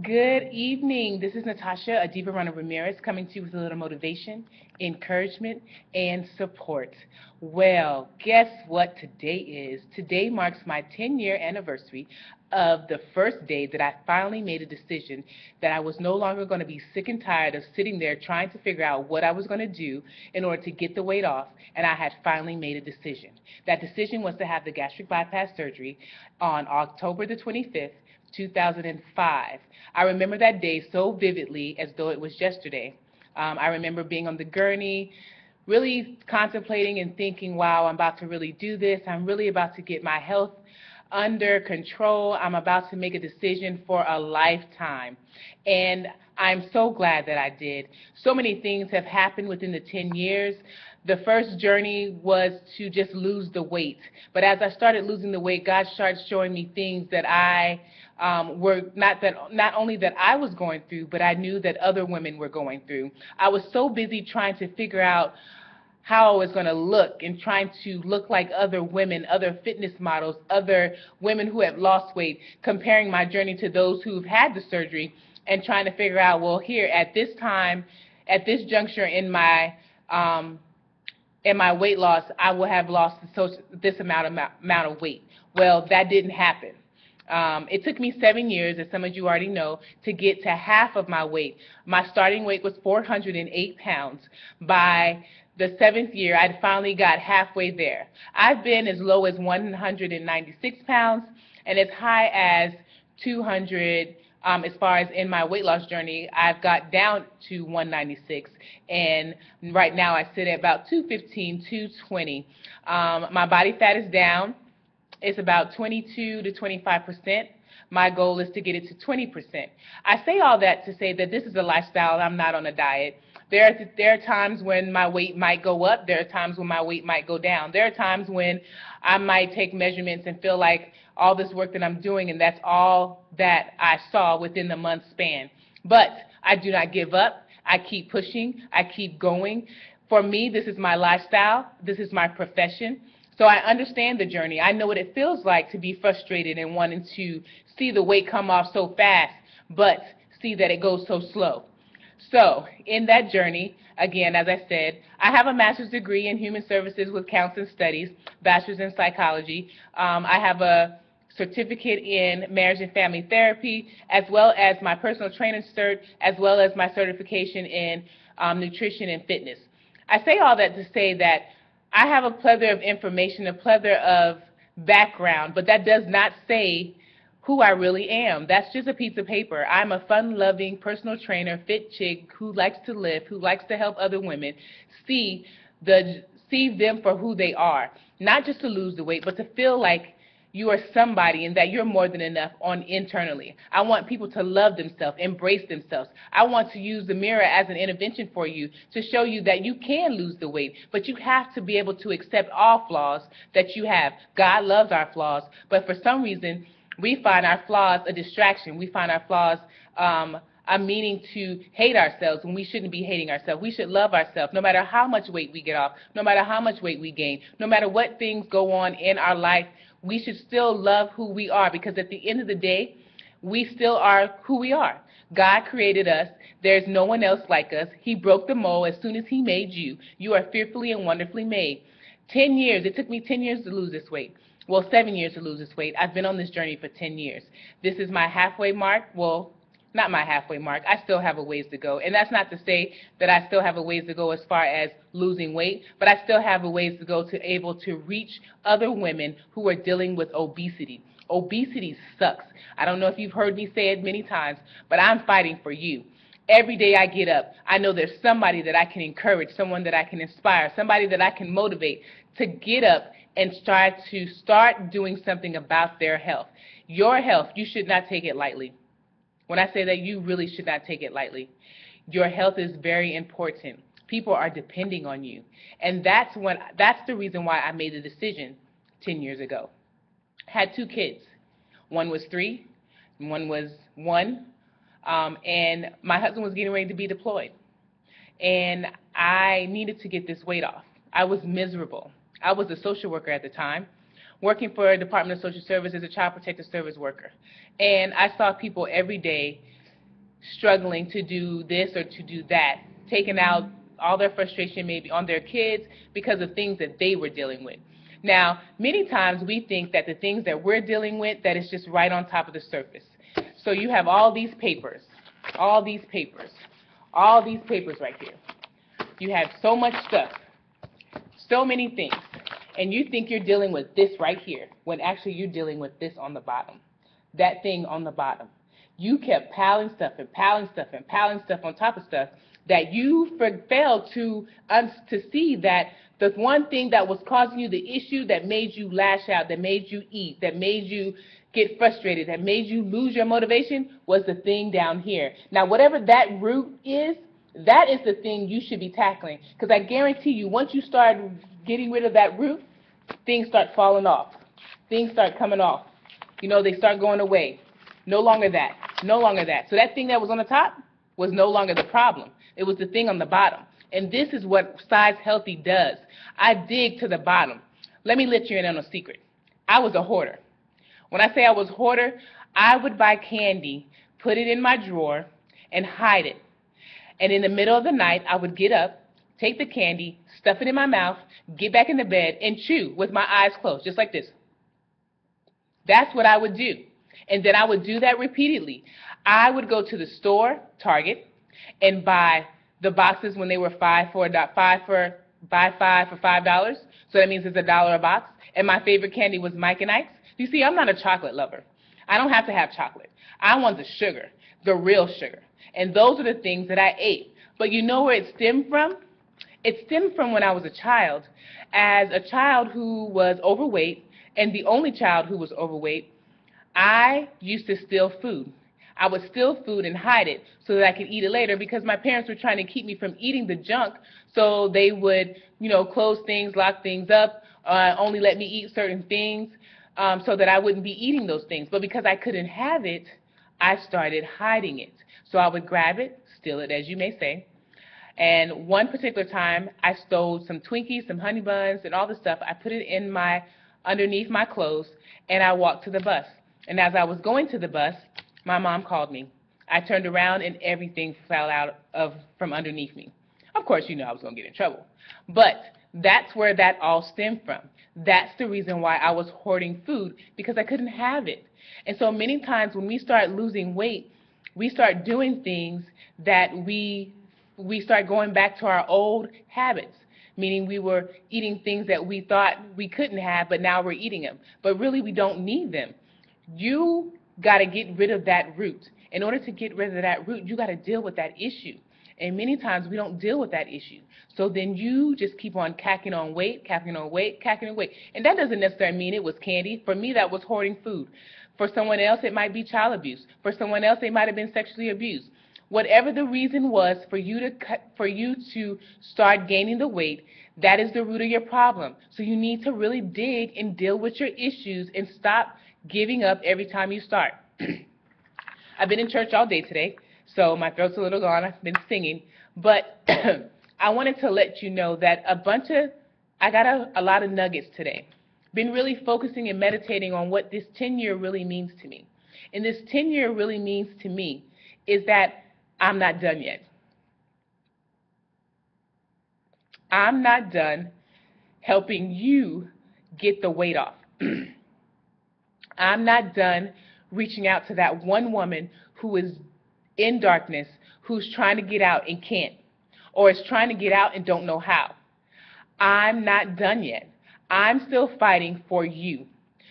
Good evening. This is Natasha Adiva Runner Ramirez coming to you with a little motivation, encouragement, and support. Well, guess what today is? Today marks my 10-year anniversary of the first day that I finally made a decision that I was no longer going to be sick and tired of sitting there trying to figure out what I was going to do in order to get the weight off, and I had finally made a decision. That decision was to have the gastric bypass surgery on October the 25th, 2005. I remember that day so vividly as though it was yesterday. I remember being on the gurney, really contemplating and thinking, wow, I'm about to really do this. I'm really about to get my health under control. I'm about to make a decision for a lifetime. And I'm so glad that I did. So many things have happened within the 10 years. The first journey was to just lose the weight. But as I started losing the weight, God started showing me things that I were not only that I was going through, but I knew that other women were going through. I was so busy trying to figure out how I was going to look and trying to look like other women, other fitness models, other women who have lost weight, comparing my journey to those who've had the surgery and trying to figure out, well, here at this time, at this juncture in my weight loss, I will have lost this amount of weight. Well, that didn't happen. It took me 7 years, as some of you already know, to get to half of my weight. My starting weight was 408 pounds. By the 7th year, I'd finally got halfway there. I've been as low as 196 pounds and as high as 200. As far as in my weight loss journey, I've got down to 196, and right now I sit at about 215, 220. My body fat is down. It's about 22 to 25%. My goal is to get it to 20%. I say all that to say that this is a lifestyle. I'm not on a diet. There are times when my weight might go up. There are times when my weight might go down. There are times when I might take measurements and feel like all this work that I'm doing, and that's all that I saw within the month span. But I do not give up. I keep pushing. I keep going. For me, this is my lifestyle. This is my profession. So I understand the journey. I know what it feels like to be frustrated and wanting to see the weight come off so fast, but see that it goes so slow. So in that journey, again, as I said, I have a master's degree in human services with counseling studies, bachelor's in psychology. I have a certificate in marriage and family therapy, as well as my personal trainer cert, as well as my certification in nutrition and fitness. I say all that to say that I have a plethora of information, a plethora of background, but that does not say who I really am. That's just a piece of paper. I'm a fun-loving personal trainer, fit chick who likes to live, who likes to help other women see them for who they are, not just to lose the weight, but to feel like you are somebody and that you're more than enough internally. I want people to love themselves, embrace themselves. I want to use the mirror as an intervention for you to show you that you can lose the weight, but you have to be able to accept all flaws that you have. God loves our flaws, but for some reason, we find our flaws a distraction. We find our flaws a meaning to hate ourselves when we shouldn't be hating ourselves. We should love ourselves no matter how much weight we get off, no matter how much weight we gain, no matter what things go on in our life. We should still love who we are, because at the end of the day, we still are who we are. God created us. There's no one else like us. He broke the mold as soon as he made you. You are fearfully and wonderfully made. 10 years. It took me 10 years to lose this weight. Well, 7 years to lose this weight. I've been on this journey for 10 years. This is my halfway mark. Well, not my halfway mark. I still have a ways to go. And that's not to say that I still have a ways to go as far as losing weight, but I still have a ways to go to able to reach other women who are dealing with obesity. Obesity sucks. I don't know if you've heard me say it many times, but I'm fighting for you. Every day I get up, I know there's somebody that I can encourage, someone that I can inspire, somebody that I can motivate to get up and start doing something about their health. Your health, you should not take it lightly. When I say that, you really should not take it lightly. Your health is very important. People are depending on you. And that's the reason why I made the decision 10 years ago. Had 2 kids. One was 3, and one was 1. And my husband was getting ready to be deployed. And I needed to get this weight off. I was miserable. I was a social worker at the time, working for a Department of Social Services as a child protective service worker. And I saw people every day struggling to do this or to do that, taking out all their frustration maybe on their kids because of things that they were dealing with. Now, many times we think that the things that we're dealing with, that it's just right on top of the surface. So you have all these papers right here. You have so much stuff, so many things, and you think you're dealing with this right here, when actually you're dealing with this on the bottom, that thing on the bottom. You kept piling stuff and piling stuff and piling stuff on top of stuff that you failed to see that the one thing that was causing you the issue, that made you lash out, that made you eat, that made you get frustrated, that made you lose your motivation, was the thing down here. Now, whatever that root is, that is the thing you should be tackling. Because I guarantee you, once you start getting rid of that root, things start falling off. Things start coming off. You know, they start going away. No longer that. No longer that. So that thing that was on the top was no longer the problem. It was the thing on the bottom. And this is what Size Healthy does. I dig to the bottom. Let me let you in on a secret. I was a hoarder. When I say I was a hoarder, I would buy candy, put it in my drawer, and hide it. And in the middle of the night, I would get up, take the candy, stuff it in my mouth, get back in the bed, and chew with my eyes closed, just like this. That's what I would do. And then I would do that repeatedly. I would go to the store, Target, and buy the boxes when they were buy five for $5. So that means it's $1 a box. And my favorite candy was Mike and Ike's. You see, I'm not a chocolate lover. I don't have to have chocolate. I want the sugar, the real sugar. And those are the things that I ate. But you know where it stemmed from? It stemmed from when I was a child. As a child who was overweight, and the only child who was overweight, I used to steal food. I would steal food and hide it so that I could eat it later, because my parents were trying to keep me from eating the junk, so they would, close things, lock things up, only let me eat certain things, so that I wouldn't be eating those things. But because I couldn't have it, I started hiding it. So I would grab it, steal it, as you may say. And one particular time, I stole some Twinkies, some Honey Buns, and all the stuff. I put it in underneath my clothes, and I walked to the bus. And as I was going to the bus, my mom called me. I turned around, and everything fell out from underneath me. Of course, I was going to get in trouble. But that's where that all stemmed from. That's the reason why I was hoarding food, because I couldn't have it. And so many times when we start losing weight, we start doing things that we start going back to our old habits, meaning we were eating things that we thought we couldn't have, but now we're eating them. But really, we don't need them. You got to get rid of that root. In order to get rid of that root, you got to deal with that issue. And many times we don't deal with that issue. So then you just keep on cacking on weight. And that doesn't necessarily mean it was candy. For me, that was hoarding food. For someone else, it might be child abuse. For someone else, they might have been sexually abused. Whatever the reason was for you to start gaining the weight, that is the root of your problem. So you need to really dig and deal with your issues and stop giving up every time you start. I've been in church all day today, so my throat's a little gone. I've been singing. But I wanted to let you know that I got a lot of nuggets today. Been really focusing and meditating on what this 10-year really means to me. And this 10-year really means to me is that I'm not done yet. I'm not done helping you get the weight off. I'm not done reaching out to that one woman who is in darkness, who's trying to get out and can't, or is trying to get out and don't know how. I'm not done yet. I'm still fighting for you.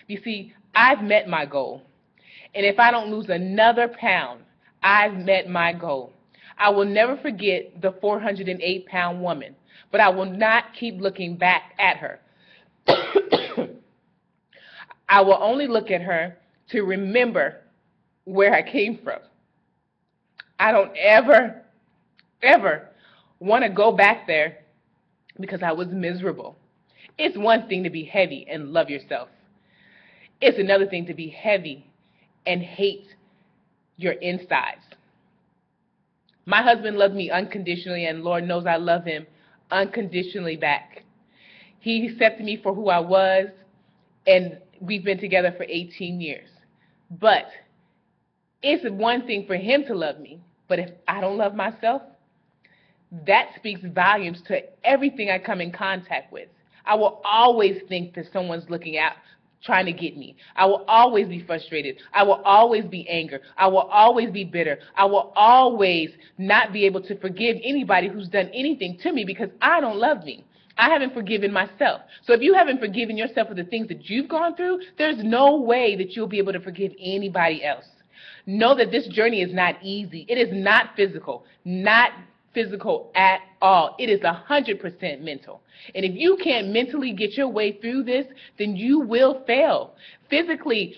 You see, I've met my goal. And if I don't lose another pound, I've met my goal. I will never forget the 408-pound woman, but I will not keep looking back at her. I will only look at her to remember where I came from. I don't ever want to go back there because I was miserable. It's one thing to be heavy and love yourself. It's another thing to be heavy and hate your insides. My husband loved me unconditionally, and Lord knows I love him unconditionally back. He accepted me for who I was, and we've been together for 18 years. But it's one thing for him to love me, But if I don't love myself, that speaks volumes to everything I come in contact with. I will always think that someone's looking out, trying to get me. I will always be frustrated. I will always be angry. I will always be bitter. I will always not be able to forgive anybody who's done anything to me because I don't love me. I haven't forgiven myself. So if you haven't forgiven yourself for the things that you've gone through, there's no way that you'll be able to forgive anybody else. Know that this journey is not easy. It is not physical at all. It is 100% mental. And if you can't mentally get your way through this, then you will fail. Physically,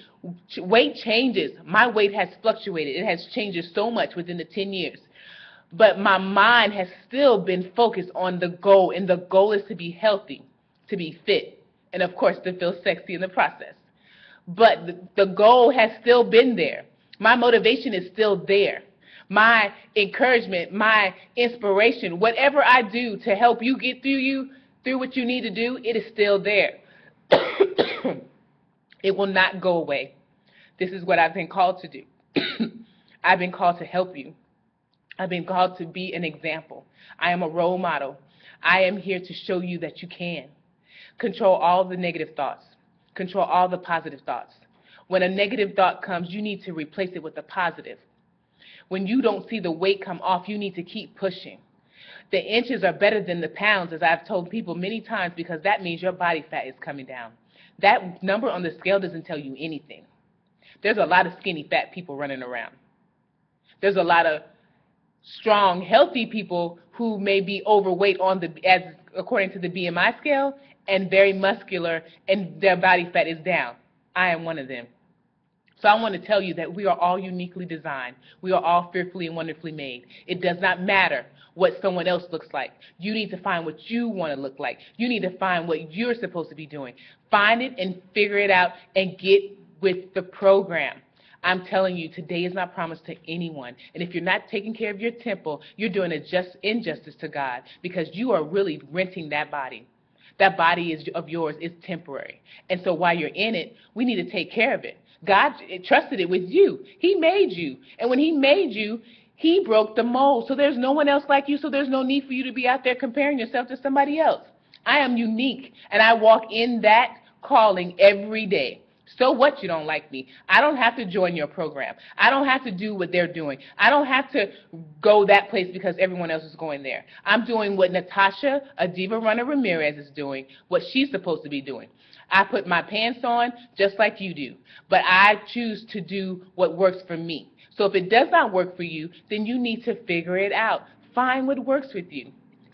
weight changes. My weight has fluctuated. It has changed so much within the 10 years. But my mind has still been focused on the goal, and the goal is to be healthy, to be fit, and of course to feel sexy in the process. But the goal has still been there. My motivation is still there. My encouragement, my inspiration, whatever I do to help you get through what you need to do, it is still there. It will not go away. This is what I've been called to do. I've been called to help you. I've been called to be an example. I am a role model. I am here to show you that you can. Control all the negative thoughts. Control all the positive thoughts. When a negative thought comes, you need to replace it with a positive. When you don't see the weight come off, you need to keep pushing. The inches are better than the pounds, as I've told people many times, because that means your body fat is coming down. That number on the scale doesn't tell you anything. There's a lot of skinny fat people running around. There's a lot of strong, healthy people who may be overweight according to the BMI scale, and very muscular, and their body fat is down. I am one of them. So I want to tell you that we are all uniquely designed. We are all fearfully and wonderfully made. It does not matter what someone else looks like. You need to find what you want to look like. You need to find what you're supposed to be doing. Find it and figure it out and get with the program. I'm telling you, today is not promised to anyone. And if you're not taking care of your temple, you're doing a just injustice to God, because you are really renting that body. That body is of yours is temporary. And so while you're in it, we need to take care of it. God trusted it with you. He made you. And when he made you, he broke the mold. So there's no one else like you, so there's no need for you to be out there comparing yourself to somebody else. I am unique, and I walk in that calling every day. So what you don't like me? I don't have to join your program. I don't have to do what they're doing. I don't have to go that place because everyone else is going there. I'm doing what Natasha, a Diva Runner Ramirez, is doing, what she's supposed to be doing. I put my pants on just like you do, but I choose to do what works for me. So if it does not work for you, then you need to figure it out. Find what works with you.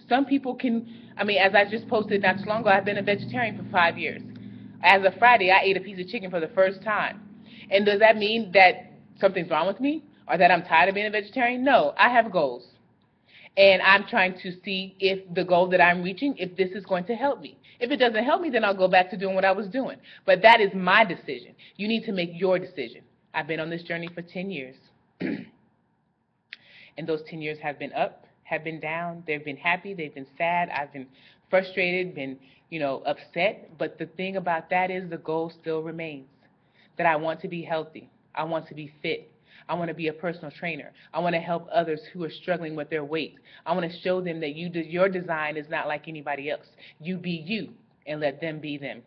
Some people can, as I just posted not too long ago, I've been a vegetarian for 5 years. As of Friday, I ate a piece of chicken for the first time. And does that mean that something's wrong with me or that I'm tired of being a vegetarian? No, I have goals. And I'm trying to see if the goal that I'm reaching, if this is going to help me. If it doesn't help me, then I'll go back to doing what I was doing. But that is my decision. You need to make your decision. I've been on this journey for 10 years. And those 10 years have been up, have been down. They've been happy. They've been sad. I've been frustrated, been upset, but the thing about that is the goal still remains, that I want to be healthy. I want to be fit. I want to be a personal trainer. I want to help others who are struggling with their weight. I want to show them that your design is not like anybody else. You be you and let them be them.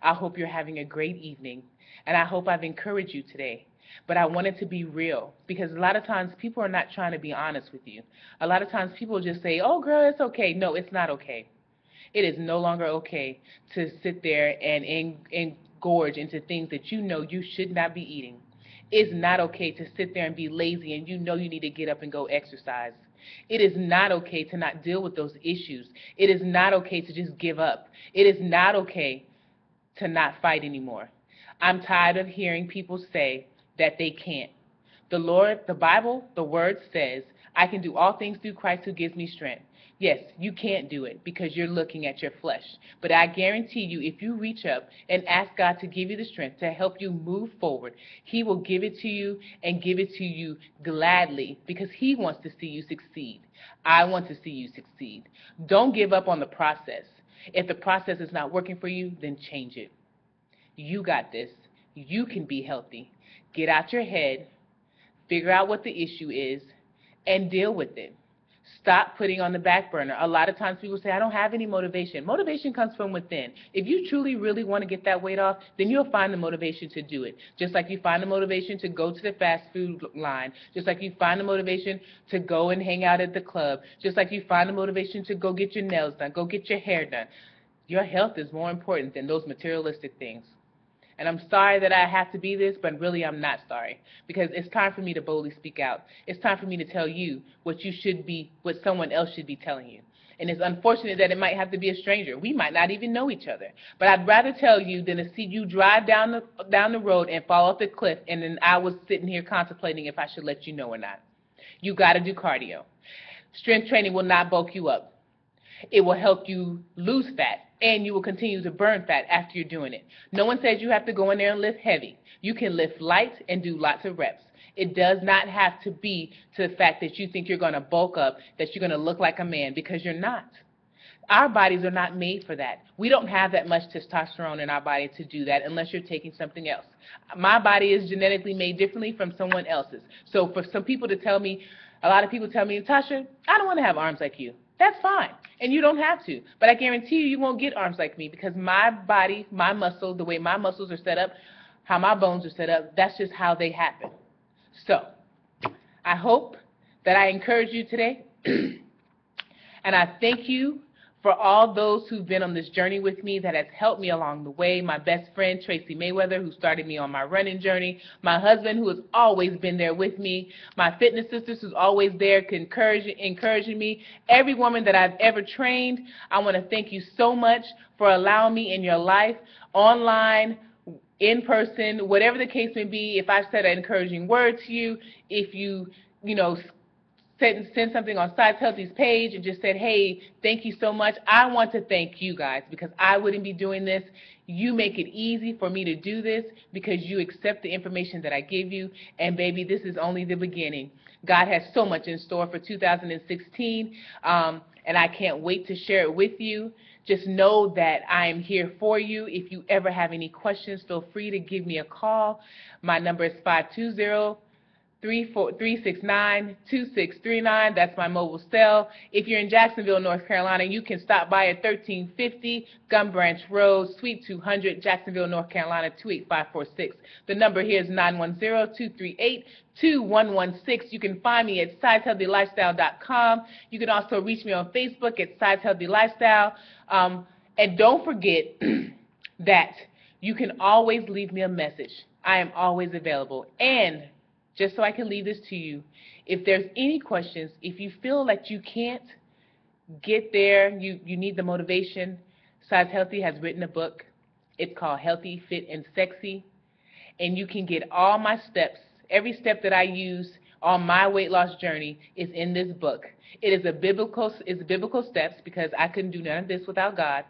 I hope you're having a great evening, and I hope I've encouraged you today. But I wanted to be real, because a lot of times people are not trying to be honest with you. A lot of times people just say, oh, girl, it's okay. No, it's not okay. It is no longer okay to sit there and engorge into things that you should not be eating. It's not okay to sit there and be lazy and you need to get up and go exercise. It is not okay to not deal with those issues. It is not okay to just give up. It is not okay to not fight anymore. I'm tired of hearing people say that they can't. The Bible, the Word says, I can do all things through Christ who gives me strength. Yes, you can't do it because you're looking at your flesh. But I guarantee you, if you reach up and ask God to give you the strength to help you move forward, he will give it to you and give it to you gladly, because he wants to see you succeed. I want to see you succeed. Don't give up on the process. If the process is not working for you, then change it. You got this. You can be healthy. Get out your head, figure out what the issue is, and deal with it. Stop putting on the back burner. A lot of times people say, I don't have any motivation. Motivation comes from within. If you truly, really want to get that weight off, then you'll find the motivation to do it. Just like you find the motivation to go to the fast food line. Just like you find the motivation to go and hang out at the club. Just like you find the motivation to go get your nails done, go get your hair done. Your health is more important than those materialistic things. And I'm sorry that I have to be this, but really I'm not sorry, because it's time for me to boldly speak out. It's time for me to tell you what you should be, what someone else should be telling you. And it's unfortunate that it might have to be a stranger. We might not even know each other. But I'd rather tell you than to see you drive down the road and fall off the cliff, and then I was sitting here contemplating if I should let you know or not. You got to do cardio. Strength training will not bulk you up. It will help you lose fat, and you will continue to burn fat after you're doing it. No one says you have to go in there and lift heavy. You can lift light and do lots of reps. It does not have to be to the fact that you think you're going to bulk up, that you're going to look like a man, because you're not. Our bodies are not made for that. We don't have that much testosterone in our body to do that unless you're taking something else. My body is genetically made differently from someone else's. So for some people to tell me, a lot of people tell me, Natasha, I don't want to have arms like you. That's fine, and you don't have to. But I guarantee you, you won't get arms like me, because my body, my muscle, the way my muscles are set up, how my bones are set up, that's just how they happen. So I hope that I encourage you today, and I thank you for all those who've been on this journey with me that has helped me along the way. My best friend, Tracy Mayweather, who started me on my running journey. My husband, who has always been there with me. My fitness sisters, who's always there encouraging me. Every woman that I've ever trained, I want to thank you so much for allowing me in your life, online, in person, whatever the case may be. If I've said an encouraging word to you, if you send something on Sides Healthy's page and just said, hey, thank you so much, I want to thank you guys, because I wouldn't be doing this. You make it easy for me to do this because you accept the information that I give you. And baby, this is only the beginning. God has so much in store for 2016, and I can't wait to share it with you. Just know that I am here for you. If you ever have any questions, feel free to give me a call. My number is 520-369-2639. That's my mobile cell. If you're in Jacksonville, North Carolina, you can stop by at 1350 Gum Branch Road, Suite 200, Jacksonville, North Carolina, 28546. The number here is 910-238-2116. You can find me at sideshealthylifestyle.com. You can also reach me on Facebook at Sides Healthy Lifestyle. And don't forget that you can always leave me a message. I am always available. And just so I can leave this to you, if there's any questions, if you feel like you can't get there, you need the motivation, Sides Healthy has written a book. It's called Healthy, Fit, and Sexy. And you can get all my steps, every step that I use on my weight loss journey is in this book. It is biblical steps, because I couldn't do none of this without God.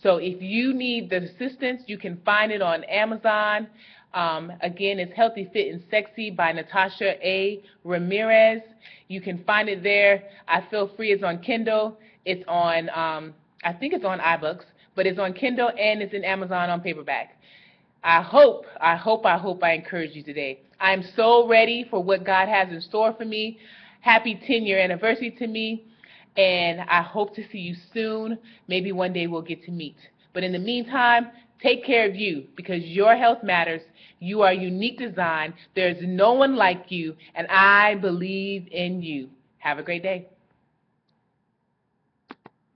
So if you need the assistance, you can find it on Amazon. Again, it's Healthy, Fit, and Sexy by Natasha A. Ramirez. You can find it there. I feel free. It's on Kindle. It's on, I think it's on iBooks, but it's on Kindle and it's in Amazon on paperback. I hope I encourage you today. I'm so ready for what God has in store for me. Happy 10-year anniversary to me, and I hope to see you soon. Maybe one day we'll get to meet. But in the meantime, take care of you, because your health matters. You are a unique design. There's no one like you, and I believe in you. Have a great day.